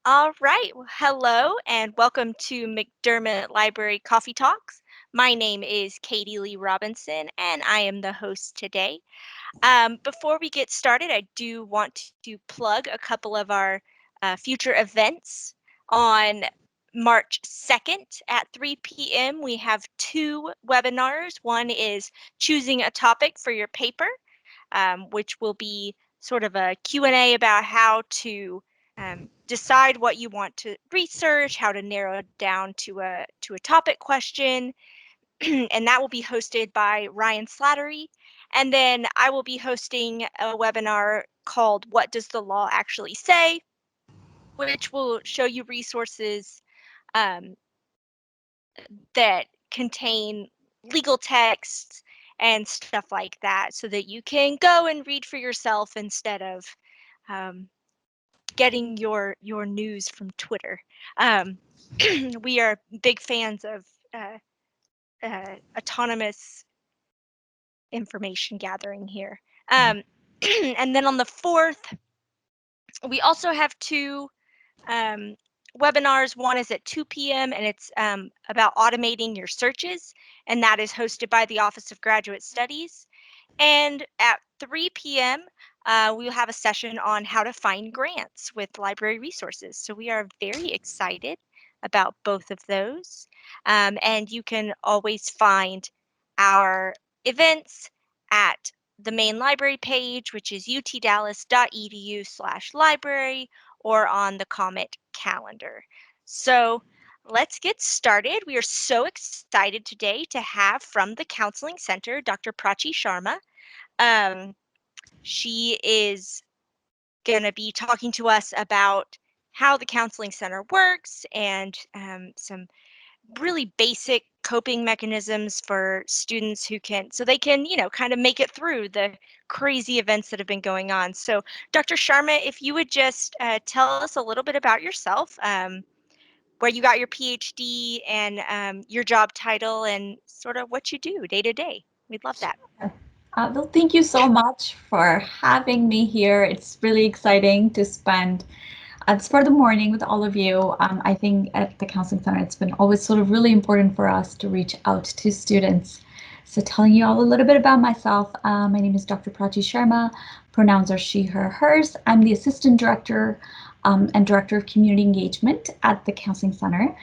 All right. Well, hello and welcome to McDermott Library Coffee Talks. My name is Katie Lee Robinson and I am the host today. Before we get started, I do want to plug a couple of our future events. On March 2nd at 3 p.m., we have two webinars. One is choosing a topic for your paper, which will be sort of a Q&A about how to decide what you want to research, how to narrow it down to a topic question, and that will be hosted by Ryan Slattery. And then I will be hosting a webinar called What Does the Law Actually Say, which will show you resources um, that contain legal texts and stuff like that so that you can go and read for yourself instead of um, getting your news from Twitter. Um, we are big fans of autonomous information gathering here. And then on the 4th, we also have two um, webinars. One is at 2 p.m. and it's about automating your searches, and that is hosted by the Office of Graduate Studies. And at 3 p.m., we will have a session on how to find grants with library resources. So we are very excited about both of those. And you can always find our events at the main library page, which is utdallas.edu/library, or on the Comet calendar. So let's get started. We are so excited today to have from the Counseling Center, Dr. Prachi Sharma. Um, she is going to be talking to us about how the Counseling Center works and some really basic coping mechanisms for students who can, so they can, kind of make it through the crazy events that have been going on. So, Dr. Sharma, if you would just tell us a little bit about yourself, where you got your PhD and your job title and sort of what you do day to day. We'd love that. Well, thank you so much for having me here. It's really exciting to spend this part of the morning with all of you. I think at the Counseling Center, it's been always sort of really important for us to reach out to students. So telling you all a little bit about myself, my name is Dr. Prachi Sharma, pronouns are she, her, hers. I'm the Assistant Director and Director of Community Engagement at the Counseling Center.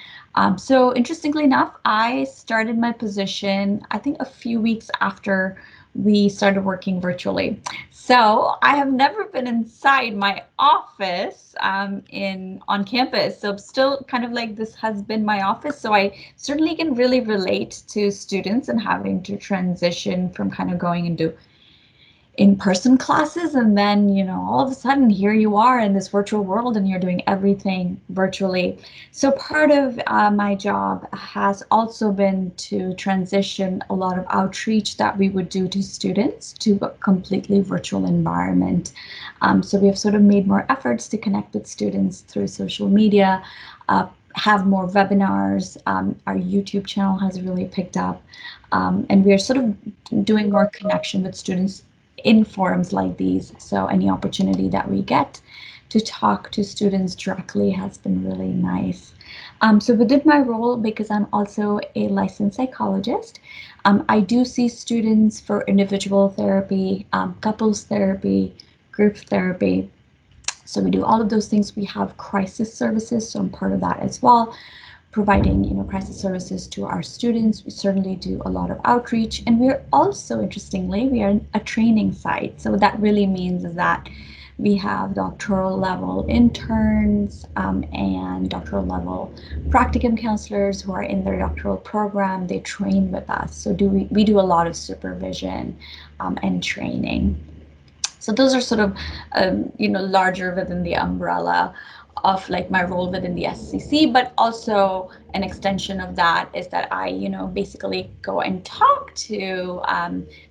So interestingly enough, I started my position, I think a few weeks after we started working virtually. So I have never been inside my office in on campus. So still kind of like this has been my office. So I certainly can really relate to students and having to transition from kind of going into in-person classes and then all of a sudden here you are in this virtual world and you're doing everything virtually. So part of my job has also been to transition a lot of outreach that we would do to students to a completely virtual environment. So we have sort of made more efforts to connect with students through social media, have more webinars. Our YouTube channel has really picked up, and we are sort of doing more connection with students in forums like these. So any opportunity that we get to talk to students directly has been really nice. So within my role, because I'm also a licensed psychologist, I do see students for individual therapy, couples therapy, group therapy. So we do all of those things. We have crisis services, so I'm part of that as well, providing crisis services to our students. We certainly do a lot of outreach, and we're also, interestingly, we are a training site. So what that really means is that we have doctoral level interns and doctoral level practicum counselors who are in their doctoral program. They train with us. So we do a lot of supervision and training. So those are sort of, larger within the umbrella of like my role within the SCC, but also an extension of that is that I, basically go and talk to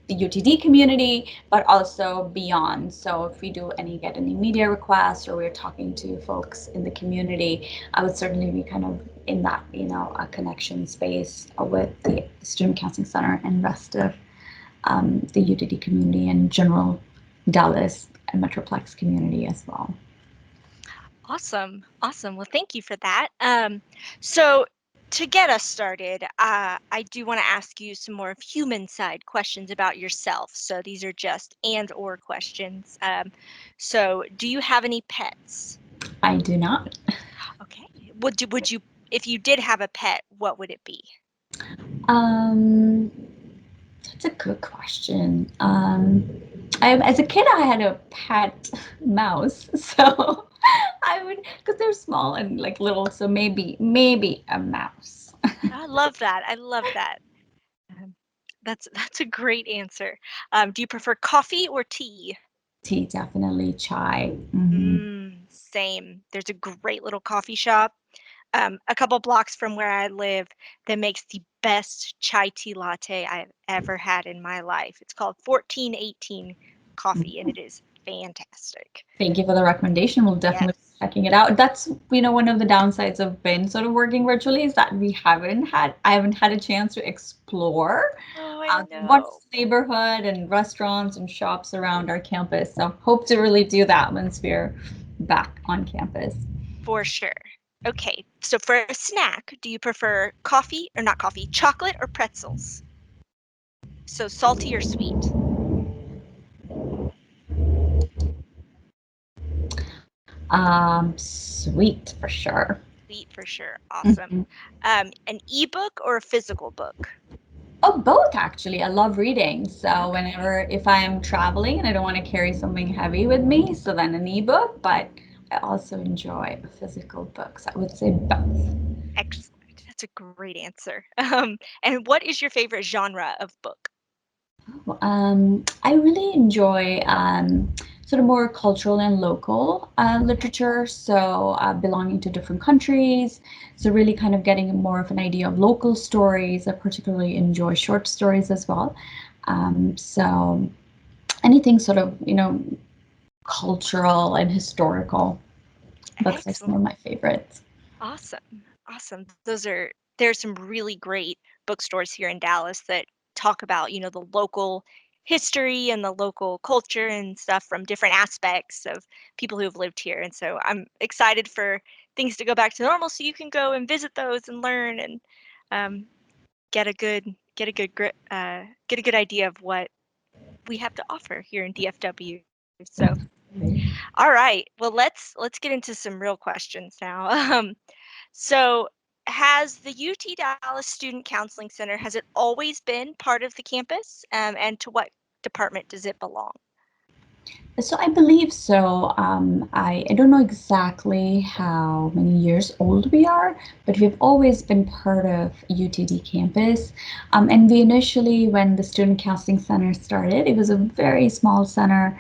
the UTD community, but also beyond. So if we get any media requests or we're talking to folks in the community, I would certainly be kind of in that, a connection space with the Student Counseling Center and rest of the UTD community and general Dallas and Metroplex community as well. Awesome. Awesome. Well, thank you for that. So to get us started, I do want to ask you some more of human side questions about yourself. So these are just and or questions. So do you have any pets? I do not. Okay. Would you if you did have a pet, what would it be? Um, that's a good question. As a kid, I had a pet mouse, so I would, because they're small and like little, so maybe a mouse. I love that. I love that. Um, that's a great answer. Do you prefer coffee or tea? Tea, definitely chai. Same. There's a great little coffee shop a couple blocks from where I live that makes the best chai tea latte I've ever had in my life. It's called 1418 Coffee, and it is fantastic. Thank you for the recommendation. We'll definitely Yes. be checking it out. That's, one of the downsides of been sort of working virtually is that I haven't had a chance to explore Oh, I know. what's the neighborhood and restaurants and shops around our campus. So hope to really do that once we're back on campus. For sure. Okay, so for a snack, do you prefer coffee or not coffee, chocolate or pretzels? So salty or sweet? Sweet for sure. Sweet for sure. Awesome. Mhm. An ebook or a physical book? Oh, both actually. I love reading. So Okay. whenever if I'm traveling and I don't want to carry something heavy with me, so then an ebook, but I also enjoy a physical book. So I would say both. Excellent. That's a great answer. And what is your favorite genre of book? I really enjoy sort of more cultural and local Okay. literature. So belonging to different countries. So really kind of getting more of an idea of local stories. I particularly enjoy short stories as well. So anything sort of, cultural and historical books are some of Excellent. my favorites. Awesome. Awesome. There's some really great bookstores here in Dallas that talk about, the local history and the local culture and stuff from different aspects of people who have lived here. And so I'm excited for things to go back to normal so you can go and visit those and learn and um, get a good idea of what we have to offer here in DFW. So, all right. Well, let's get into some real questions now. So, has the UT Dallas Student Counseling Center has it always been part of the campus? And to what department does it belong? So I believe so. I don't know exactly how many years old we are, but we've always been part of UTD campus. And we initially, when the Student Counseling Center started, it was a very small center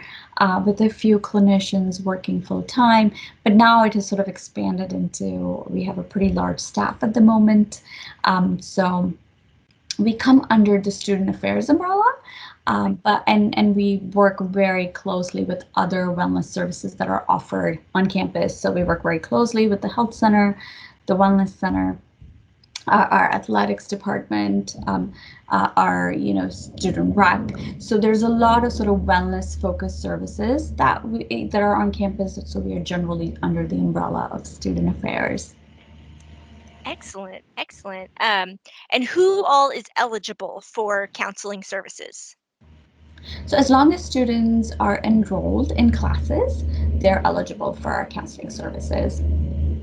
with a few clinicians working full time. But now it has sort of expanded into, we have a pretty large staff at the moment. So we come under the student affairs umbrella, Okay. but we work very closely with other wellness services that are offered on campus. So we work very closely with the health center, the wellness center, our athletics department, our student rec. So there's a lot of sort of wellness focused services that are on campus. So we are generally under the umbrella of student affairs. Excellent, excellent. And who all is eligible for counseling services? So as long as students are enrolled in classes, they're eligible for our counseling services.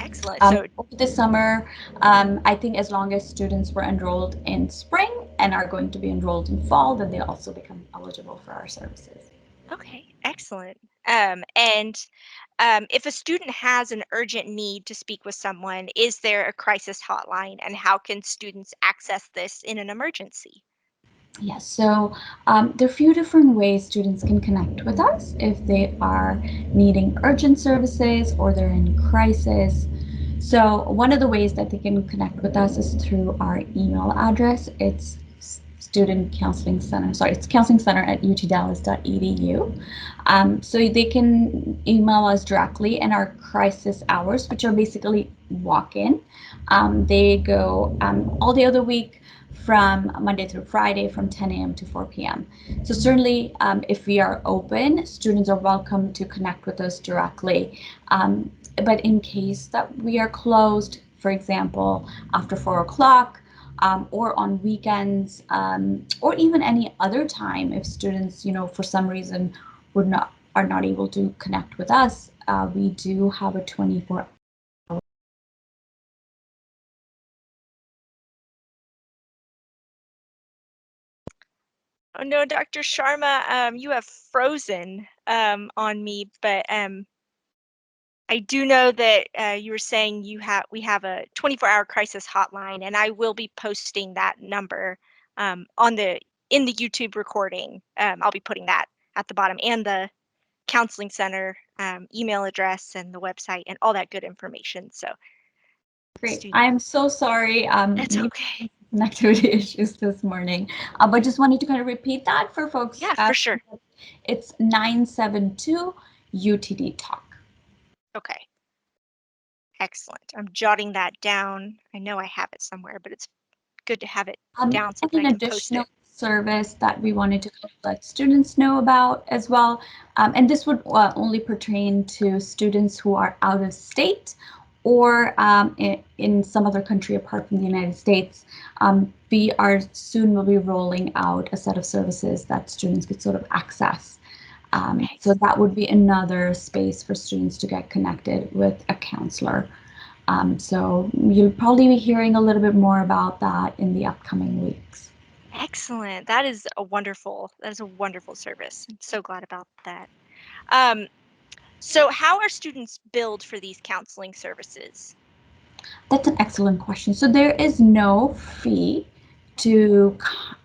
Excellent. So, Over the summer, I think as long as students were enrolled in spring and are going to be enrolled in fall, then they also become eligible for our services. okay, excellent. And if a student has an urgent need to speak with someone, is there a crisis hotline, and how can students access this in an emergency? Yes, so there are a few different ways students can connect with us if they are needing urgent services or they're in crisis. So one of the ways that they can connect with us is through our email address. It's student counseling center. Sorry, it's counseling center at utdallas.edu. So they can email us directly, and our crisis hours, which are basically walk-in, they go all the other week from Monday through Friday from 10 a.m. to 4 p.m. So certainly, if we are open, students are welcome to connect with us directly. But in case that we are closed, for example, after 4 o'clock, or on weekends, or even any other time, if students, for some reason would not are not able to connect with us, we do have a 24 Oh no, Dr. Sharma, you have frozen on me, but I do know that you were saying we have a 24-hour crisis hotline, and I will be posting that number on the in the YouTube recording. I'll be putting that at the bottom and the counseling center email address and the website and all that good information. So Great. student, I'm so sorry. that's okay. Connectivity issues this morning, but just wanted to kind of repeat that for folks. Yeah, for sure. It's 972 UTD Talk. Okay, excellent. I'm jotting that down. I know I have it somewhere, but it's good to have it down so And that an I can post additional it. service that we wanted to let students know about as well, and this would only pertain to students who are out of state or in some other country apart from the United States. We are soon will be rolling out a set of services that students could sort of access. So that would be another space for students to get connected with a counselor. So you'll probably be hearing a little bit more about that in the upcoming weeks. Excellent. That is a wonderful service. I'm so glad about that. Um, so how are students billed for these counseling services? That's an excellent question. So there is no fee to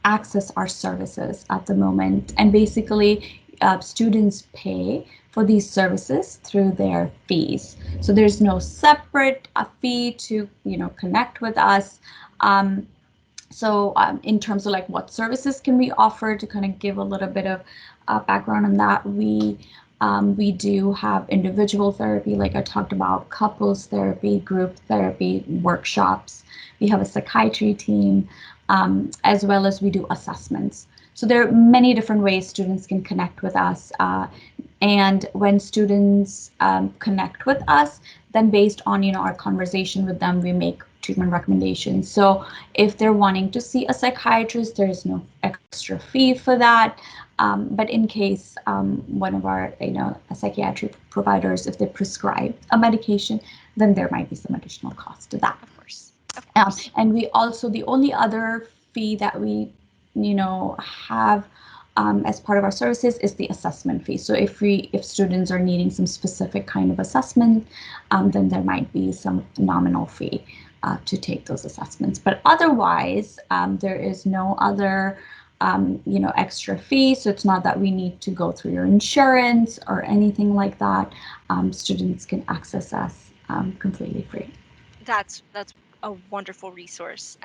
access our services at the moment, and basically, students pay for these services through their fees. So there's no separate fee to connect with us. Um, so in terms of like what services can we offer, to kind of give a little bit of background on that, we do have individual therapy, like I talked about, couples therapy, group therapy, workshops. We have a psychiatry team, as well as we do assessments. So there are many different ways students can connect with us. And when students connect with us, then based on our conversation with them, we make treatment recommendations. So if they're wanting to see a psychiatrist, there is no extra fee for that. But in case one of our psychiatric providers, if they prescribe a medication, then there might be some additional cost to that. Of course. Of course. And we also, the only other fee that we have as part of our services is the assessment fee. So if students are needing some specific kind of assessment, then there might be some nominal fee to take those assessments. But otherwise, there is no other extra fee. So it's not that we need to go through your insurance or anything like that. Students can access us completely free. That's a wonderful resource.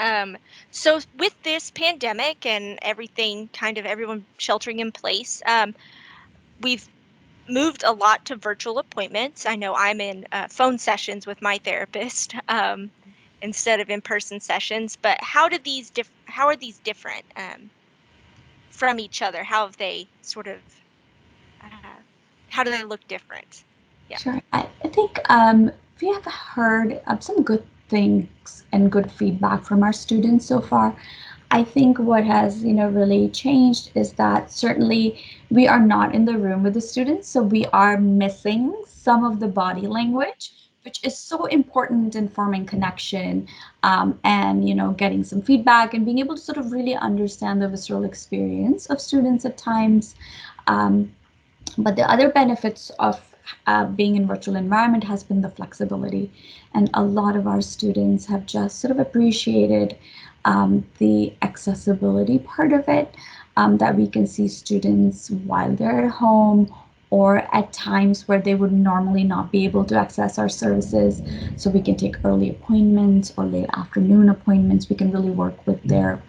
So with this pandemic and everything, kind of everyone sheltering in place, we've moved a lot to virtual appointments. I know I'm in phone sessions with my therapist instead of in-person sessions. But how are these different from each other? How have they sort of uh, how do they look different? Yeah. Sure. I think we have heard some good things and good feedback from our students so far. I think what has, really changed is that certainly we are not in the room with the students, so we are missing some of the body language, which is so important in forming connection, and, getting some feedback and being able to sort of really understand the visceral experience of students at times. Um, but the other benefits of being in virtual environment has been the flexibility, and a lot of our students have just sort of appreciated the accessibility part of it. That we can see students while they're at home or at times where they would normally not be able to access our services. So we can take early appointments or late afternoon appointments. We can really work with their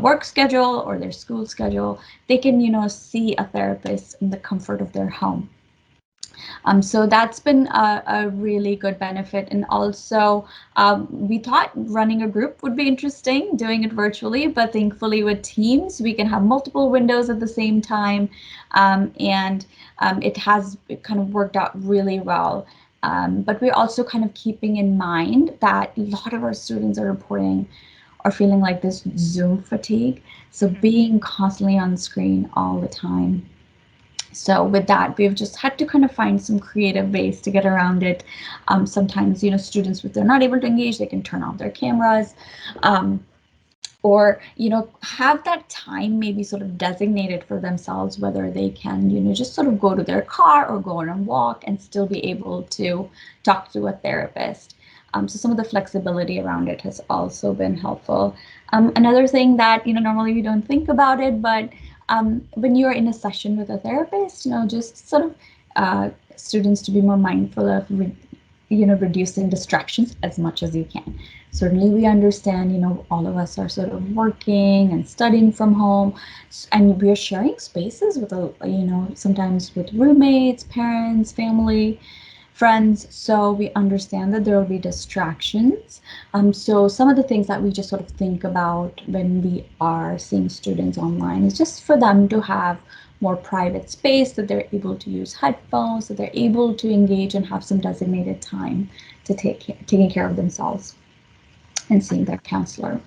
work schedule or their school schedule. They can see a therapist in the comfort of their home. So that's been a really good benefit. And also, we thought running a group would be interesting, doing it virtually, but thankfully with Teams, we can have multiple windows at the same time. And it has kind of worked out really well. But we're also kind of keeping in mind that a lot of our students are reporting or feeling like this Zoom fatigue. So Mhm. being constantly on screen all the time. So with that, we've just had to kind of find some creative ways to get around it. Sometimes, students, if they're not able to engage, they can turn off their cameras. Um, or have that time maybe sort of designated for themselves, whether they can just sort of go to their car or go on a walk and still be able to talk to a therapist. So some of the flexibility around it has also been helpful. Another thing that normally we don't think about it, but when you're in a session with a therapist, just sort of students to be more mindful of reducing distractions as much as you can. Certainly we understand, all of us are sort of working and studying from home, and we are sharing spaces with sometimes with roommates, parents, family, friends. So we understand that there will be distractions. So some of the things that we just sort of think about when we are seeing students online is just for them to have more private space, that they're able to use headphones, that they're able to engage and have some designated time to taking care of themselves and seeing their counselor.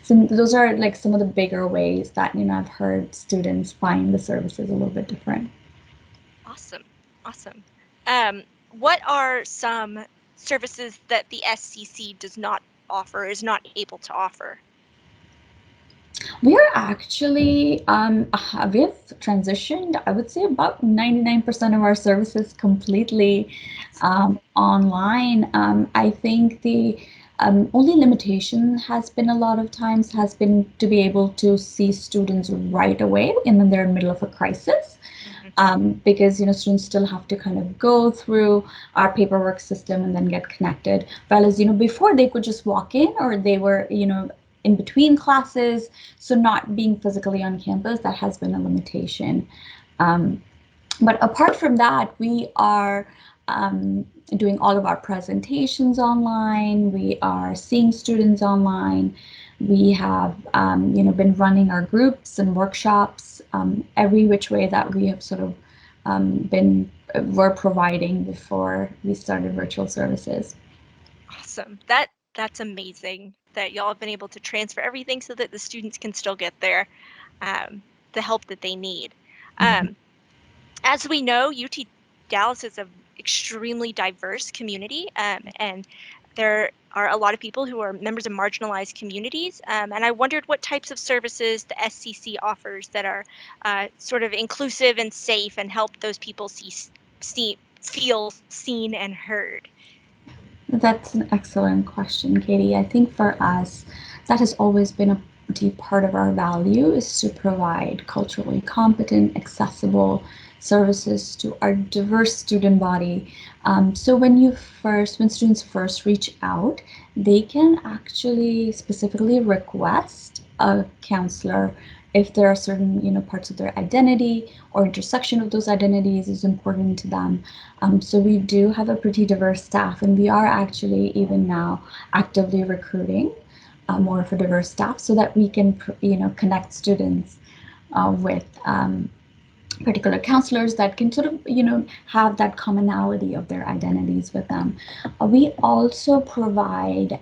So those are like some of the bigger ways that I've heard students find the services a little bit different. Awesome. Awesome. What are some services that the SCC does not offer, is not able to offer? We're actually we have transitioned, I would say, about 99% of our services completely Excellent. online. I think the only limitation has been a lot of times has been to be able to see students right away and then they're in the middle of a crisis. Hmm. Because students still have to kind of go through our paperwork system and then get connected. Whereas before they could just walk in, or they were in between classes, so not being physically on campus, that has been a limitation. Um, but apart from that, we are doing all of our presentations online. We are seeing students online. We have, been running our groups and workshops every which way that we have sort of been were providing before we started virtual services. Awesome. That's amazing that y'all have been able to transfer everything so that the students can still get um, the help that they need. Mhm. Um, as we know, UT Dallas is a extremely diverse community, and there are a lot of people who are members of marginalized communities. And I wondered what types of services the SCC offers that are sort of inclusive and safe and help those people feel seen and heard. That's an excellent question, Katie. I think for us, that has always been a deep part of our value is to provide culturally competent, accessible services to our diverse student body. So when students first reach out, they can actually specifically request a counselor if there are certain parts of their identity or intersection of those identities is important to them. So we do have a pretty diverse staff, and we are actually even now actively recruiting more of a diverse staff so that we can, connect students with particular counselors that can sort of, have that commonality of their identities with them. We also provide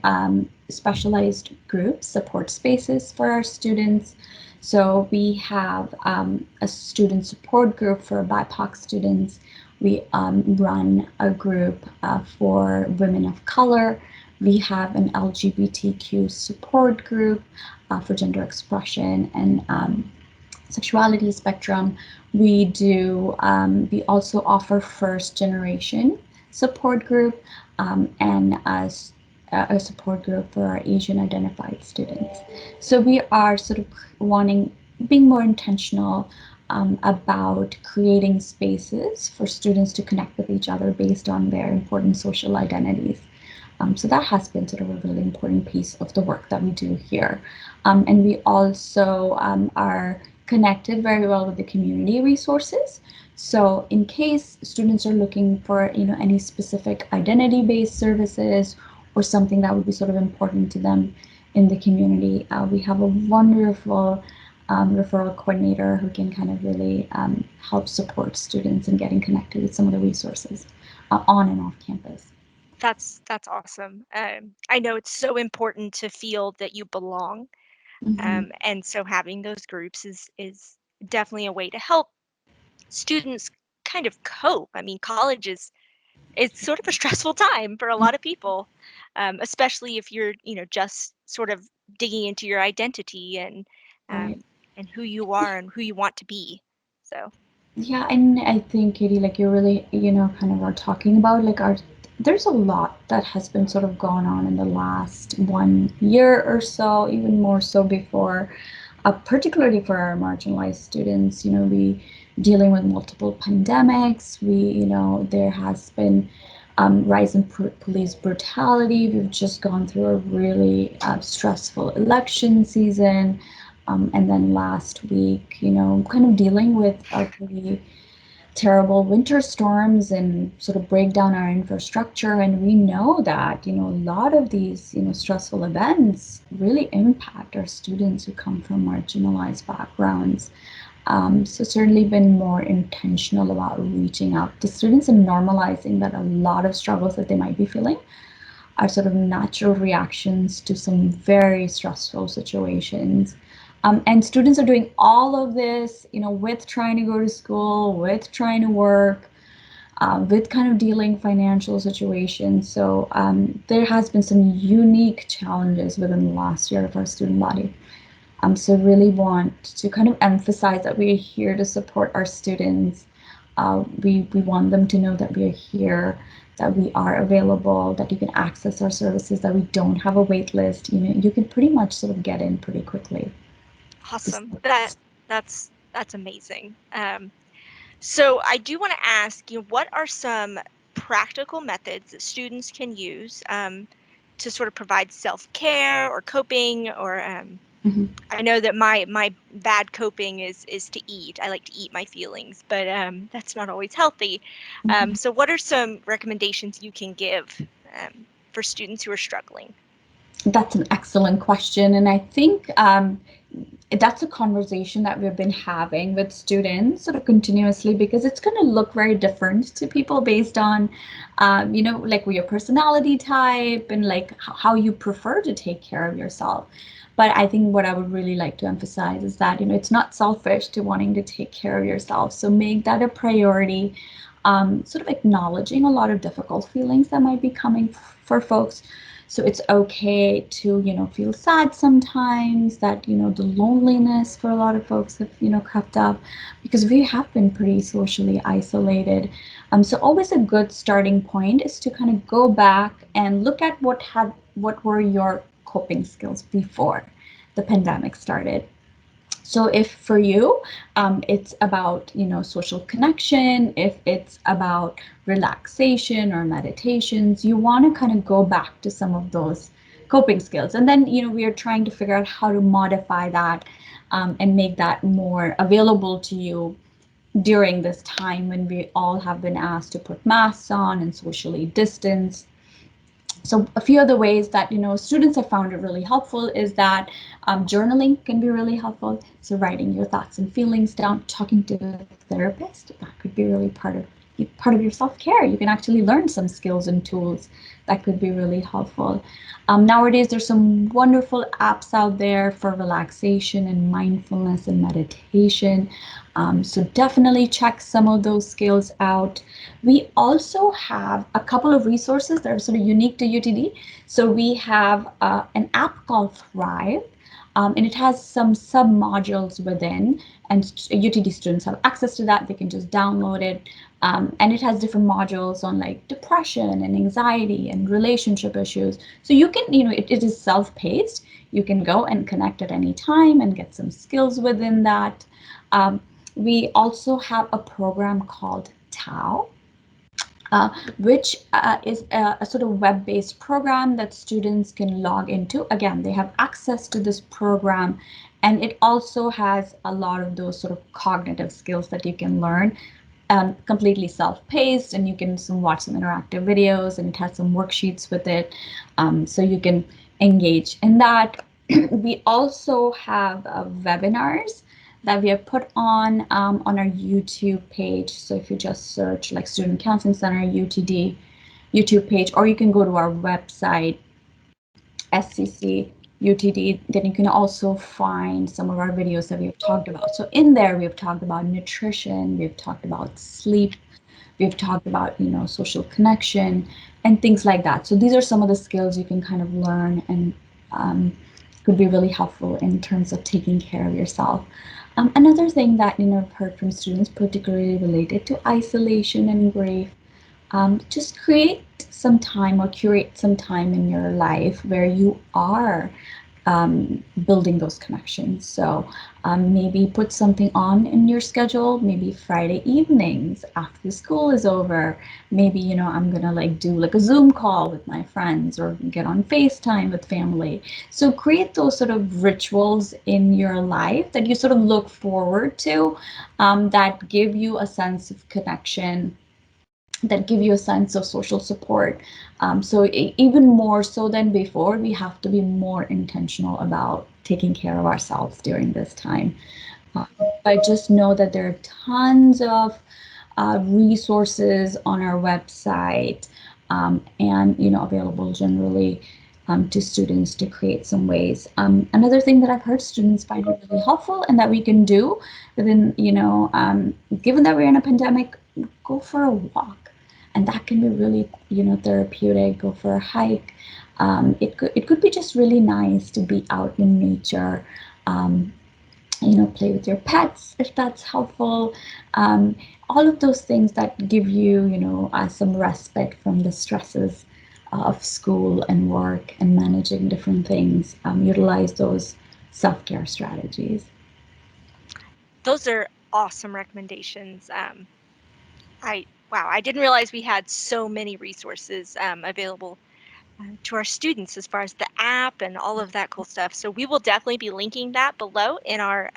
specialized groups, support spaces for our students. So we have a student support group for BIPOC students. We run a group for women of color. We have an LGBTQ support group for gender expression and sexuality spectrum. We also offer first generation support group and a support group for our Asian identified students. So we are sort of being more intentional about creating spaces for students to connect with each other based on their important social identities. So that has been sort of a really important piece of the work that we do here. And we also are connected very well with the community resources. So in case students are looking for, any specific identity-based services or something that would be sort of important to them in the community, we have a wonderful referral coordinator who can kind of really help support students in getting connected with some of the resources on and off campus. That's awesome. I know it's so important to feel that you belong, Hmm. and so having those groups is definitely a way to help students kind of cope. I mean, college is it's sort of a stressful time for a lot of people, especially if you're, just sort of digging into your identity Right. um, and who you are and who you want to be. So, Yeah, and I think, Katie, like you really, kind of are talking about like there's a lot that has been sort of going on in the last 1 year or so, even more so before, particularly for our marginalized students. We dealing with multiple pandemics. There has been rise in police brutality. We've just gone through a really stressful election season. And then last week, kind of dealing with a pretty terrible winter storms and sort of break down our infrastructure. And we know that, a lot of these, stressful events really impact our students who come from marginalized backgrounds. So certainly been more intentional about reaching out to students and normalizing that a lot of struggles that they might be feeling are sort of natural reactions to some very stressful situations. And students are doing all of this, with trying to go to school, with trying to work, with kind of dealing financial situations. So there has been some unique challenges within the last year of our student body. So really want to kind of emphasize that we are here to support our students. We want them to know that we are here, that we are available, that you can access our services, that we don't have a wait list. You can pretty much sort of get in pretty quickly. awesome. That's amazing. So I do want to ask you, what are some practical methods that students can use to sort of provide self-care or coping or Mhm. I know that my bad coping is to eat. I like to eat my feelings, but that's not always healthy. Mhm. So what are some recommendations you can give for students who are struggling? That's an excellent question. And I think that's a conversation that we've been having with students sort of continuously because it's going to look very different to people based on, like your personality type and like how you prefer to take care of yourself. But I think what I would really like to emphasize is that, it's not selfish to wanting to take care of yourself. So make that a priority, sort of acknowledging a lot of difficult feelings that might be coming for folks. So it's okay to, feel sad sometimes, that, the loneliness for a lot of folks have, crept up because we have been pretty socially isolated. So always a good starting point is to kind of go back and look at what were your coping skills before the pandemic started. So if for you, it's about, social connection, if it's about relaxation or meditations, you want to kind of go back to some of those coping skills. And then, we are trying to figure out how to modify that, and make that more available to you during this time when we all have been asked to put masks on and socially distance. So a few of the ways that, students have found it really helpful is that journaling can be really helpful. So writing your thoughts and feelings down, talking to a therapist, that could be really part of your self-care. You can actually learn some skills and tools that could be really helpful. Nowadays, there's some wonderful apps out there for relaxation and mindfulness and meditation. So definitely check some of those skills out. We also have a couple of resources that are sort of unique to UTD. So we have an app called Thrive, and it has some sub modules within, and UTD students have access to that. They can just download it, and it has different modules on like depression and anxiety and relationship issues. So you can, it is self-paced. You can go and connect at any time and get some skills within that. Um, we also have a program called Tao, uh, which is a sort of web-based program that students can log into. Again, they have access to this program, and it also has a lot of those sort of cognitive skills that you can learn, completely self-paced, and you can watch some interactive videos, and it has some worksheets with it, so you can engage in that. We also have webinars that we have put on our YouTube page. So if you just search like Student Counseling Center UTD YouTube page, or you can go to our website SCC UTD, then you can also find some of our videos that we've talked about. So in there, we've talked about nutrition, we've talked about sleep, we've talked about, social connection and things like that. So these are some of the skills you can kind of learn, and um, could be really helpful in terms of taking care of yourself. Another thing that I've heard from students, particularly related to isolation and grief, just create some time or curate some time in your life where you are building those connections. So maybe put something on in your schedule, maybe Friday evenings after the school is over. Maybe, I'm gonna like do like a Zoom call with my friends or get on FaceTime with family. So create those sort of rituals in your life that you sort of look forward to, that give you a sense of connection, that give you a sense of social support. So even more so than before, we have to be more intentional about taking care of ourselves during this time. Uh, I just know that there are tons of resources on our website, and available generally to students to create some ways. Another thing that I've heard students find it really helpful and that we can do within, given that we're in a pandemic, go for a walk, and that can be really, therapeutic. Go for a hike. It could be just really nice to be out in nature. Um, play with your pets if that's helpful. Um, all of those things that give you, some respite from the stresses of school and work and managing different things. Utilize those self-care strategies. Those are awesome recommendations. I wow, I didn't realize we had so many resources available to our students as far as the app and all of that cool stuff. So we will definitely be linking that below in our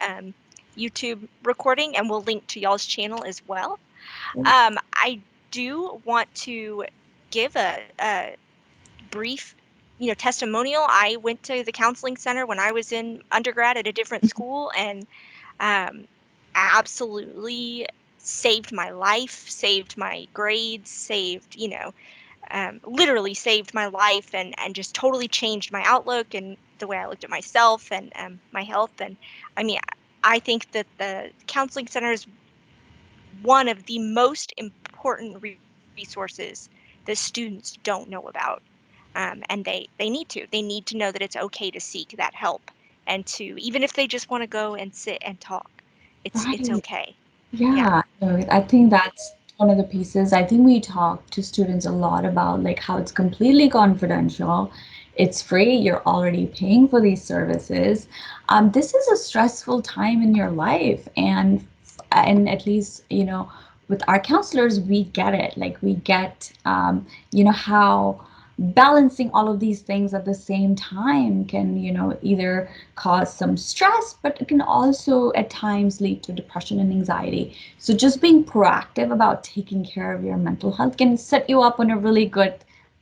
YouTube recording, and we'll link to y'all's channel as well. I do want to give a brief, testimonial. I went to the counseling center when I was in undergrad at a different school, and um, absolutely saved my life, saved my grades, saved, literally saved my life, and just totally changed my outlook and the way I looked at myself and my health. And I mean, I think that the counseling center is one of the most important resources that students don't know about. And they need to. They need to know that it's okay to seek that help, and to, even if they just want to go and sit and talk, it's Right. okay. Yeah. Yeah, no, I think that's one of the pieces. I think we talk to students a lot about like how it's completely confidential. It's free. You're already paying for these services. This is a stressful time in your life, and at least with our counselors, we get it. Like we get how balancing all of these things at the same time can either cause some stress, but it can also at times lead to depression and anxiety. So just being proactive about taking care of your mental health can set you up on a really good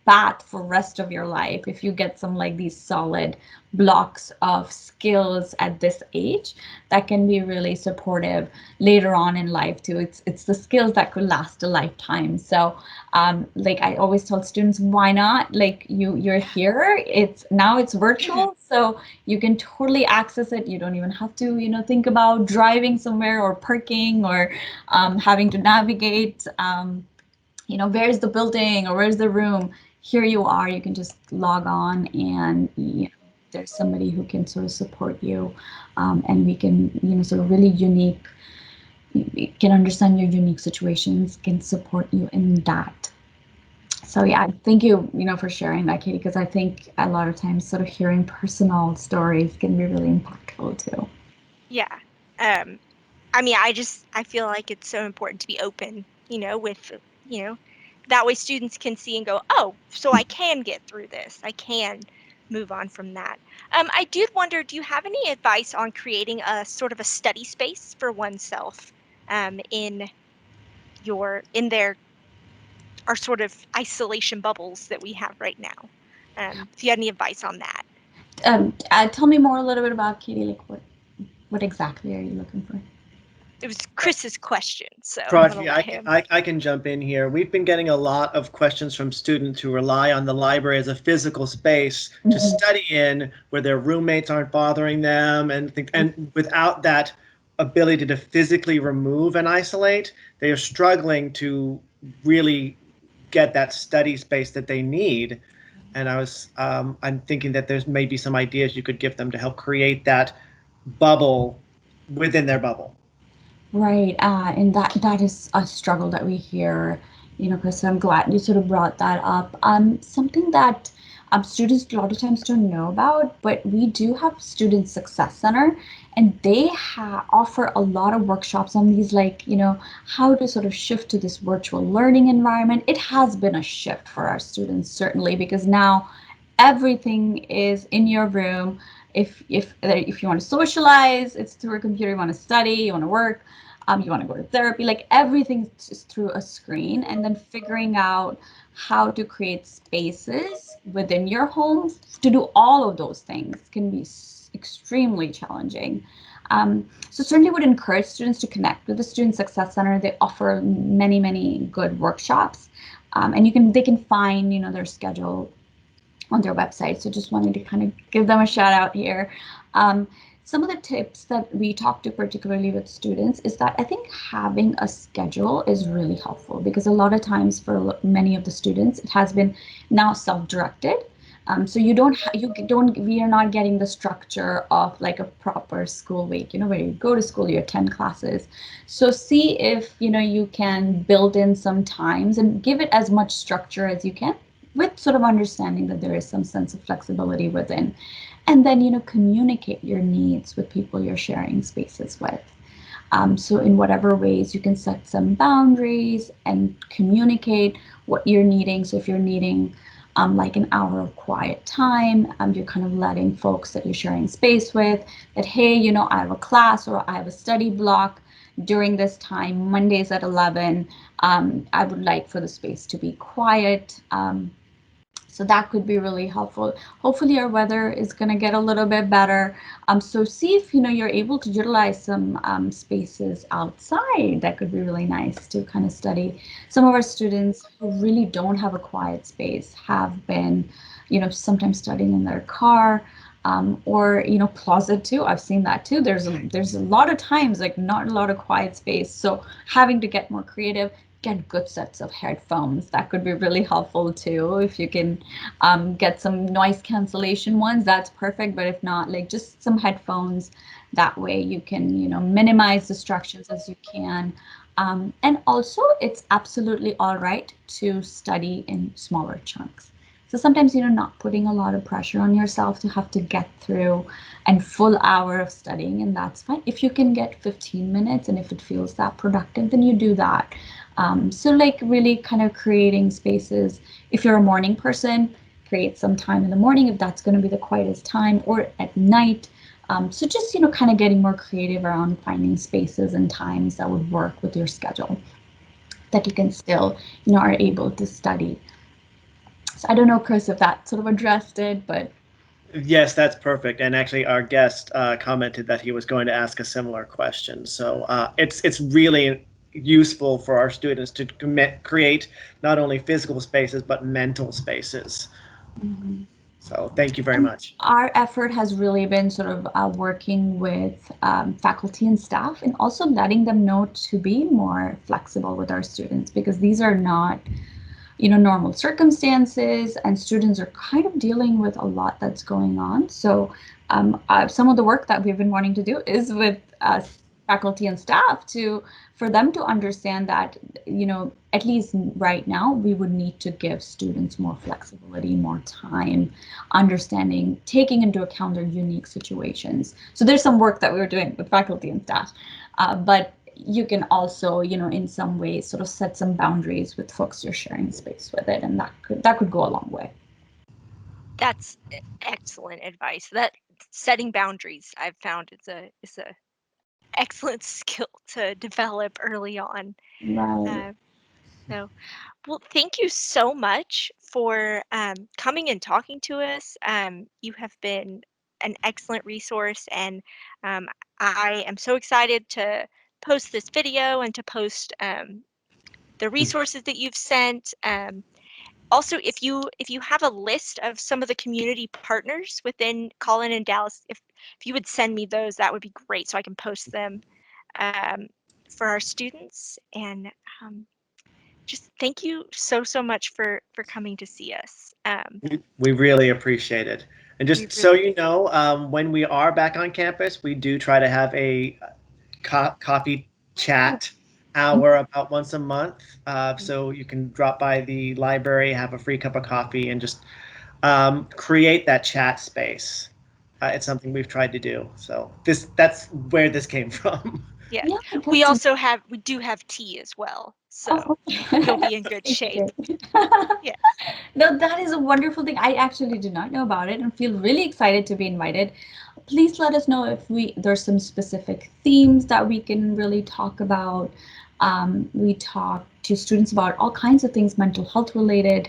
path for rest of your life if you get some like these solid blocks of skills at this age that can be really supportive later on in life too. It's the skills that could last a lifetime. So like I always tell students, why not? Like you're Yeah. here, it's virtual, so you can totally access it. You don't even have to think about driving somewhere or parking or having to navigate where's the building or where's the room. Here you are, you can just log on, and there's somebody who can sort of support you, and we can sort of really unique, can understand your unique situations, can support you in that. So yeah, thank you, for sharing that, Katie, because I think a lot of times sort of hearing personal stories can be really impactful too. Yeah. I mean, I feel like it's so important to be open, with, you know, that way students can see and go, oh, so I can get through this. I can move on from that. I did wonder, do you have any advice on creating a sort of a study space for oneself in their our sort of isolation bubbles that we have right now? If you had any advice on that. Tell me more a little bit about Katie. Like, what exactly are you looking for? It was Chris's question, so I'm gonna Prachi, let him. I can jump in here. We've been getting a lot of questions from students who rely on the library as a physical space to Mhm. study in, where their roommates aren't bothering them, and without that ability to physically remove and isolate, they are struggling to really get that study space that they need. And I'm thinking that there's maybe some ideas you could give them to help create that bubble within their bubble. Right, and that is a struggle that we hear, Chris. So I'm glad you sort of brought that up. Something that students a lot of times don't know about, but we do have Student Success Center, and they offer a lot of workshops on these, like, how to sort of shift to this virtual learning environment. It has been a shift for our students, certainly, because now everything is in your room. If you want to socialize, it's through a computer. You want to study, you want to work, you want to go to therapy, like everything's just through a screen. And then figuring out how to create spaces within your home to do all of those things can be extremely challenging. So certainly would encourage students to connect with the Student Success Center. They offer many good workshops, and they can find their schedule on their website. So just wanted to kind of give them a shout out here. Um, some of the tips that we talk to, particularly with students, is that I think having a schedule is really helpful, because a lot of times for many of the students, it has been now self-directed. So we are not getting the structure of like a proper school week, where you go to school, you attend classes. So see if, you can build in some times and give it as much structure as you can, with sort of understanding that there is some sense of flexibility within. And then, communicate your needs with people you're sharing spaces with. So in whatever ways you can set some boundaries and communicate what you're needing. So if you're needing like an hour of quiet time, you're kind of letting folks that you're sharing space with that, hey, I have a class or I have a study block during this time, Mondays at 11. I would like for the space to be quiet. So that could be really helpful. Hopefully our weather is going to get a little bit better. So see if you're able to utilize some spaces outside. That could be really nice to kind of study. Some of our students who really don't have a quiet space have been, sometimes studying in their car, or closet too. I've seen that too. There's a lot of times like not a lot of quiet space. So having to get more creative, get good sets of headphones. That could be really helpful too. If you can get some noise cancellation ones, that's perfect. But if not, like just some headphones. That way you can, minimize distractions as you can. And also, it's absolutely all right to study in smaller chunks. So sometimes, not putting a lot of pressure on yourself to have to get through a full hour of studying, and that's fine. If you can get 15 minutes and if it feels that productive, then you do that. So like really kind of creating spaces. If you're a morning person, create some time in the morning if that's going to be the quietest time, or at night. So just, kind of getting more creative around finding spaces and times that would work with your schedule, that you can still, are able to study. So I don't know, Chris, if that sort of addressed it, but Yes, that's perfect. And actually, our guest commented that he was going to ask a similar question. So it's really useful for our students to create not only physical spaces but mental spaces. mhm. So thank you very And much. our effort has really been sort of working with faculty and staff, and also letting them know to be more flexible with our students, because these are not, normal circumstances, and students are kind of dealing with a lot that's going on. So some of the work that we've been wanting to do is with faculty and staff, to for them to understand that, at least right now, we would need to give students more flexibility, more time, understanding, taking into account their unique situations. So there's some work that we were doing with faculty and staff, but you can also, in some ways sort of set some boundaries with folks you're sharing space with it, and that could go a long way. That's excellent advice. That setting boundaries I've found is a excellent skill to develop early on. Right. Uh, so, well, thank you so much for coming and talking to us. You have been an excellent resource, and um, I am so excited to post this video and to post the resources that you've sent. Also, if you have a list of some of the community partners within Collin and Dallas, if you would send me those, that would be great, so I can post them um, for our students. And um, just thank you so much for coming to see us. We really appreciate it. And We just so really you know, when we are back on campus, we do try to have a coffee chat hour about once a month. So you can drop by the library, have a free cup of coffee, and just create that chat space. It's something we've tried to do. So that's where this came from. Yeah. Yeah, We that's also we do have tea as well, oh, so you'll okay. be in good Thank shape. you. Yeah. No, that is a wonderful thing. I actually did not know about it and feel really excited to be invited. Please let us know if there's some specific themes that we can really talk about. We talk to students about all kinds of things mental health related.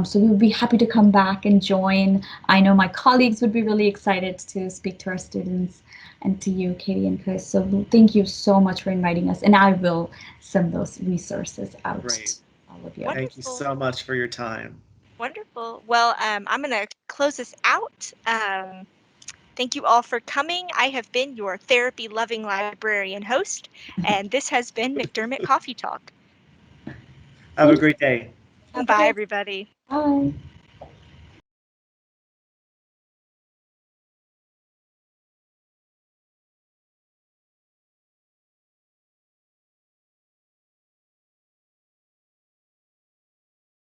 So we would be happy to come back and join. I know my colleagues would be really excited to speak to our students and to you, Katie and Chris. So thank you so much for inviting us. And I will send those resources out Great. to all of you. Thank you Wonderful. so much for your time. Wonderful. Well, I'm gonna close this out. Thank you all for coming. I have been your therapy loving librarian host, and this has been McDermott Coffee Talk. Have a Thank you. great day. Have a Bye, great everybody. bye.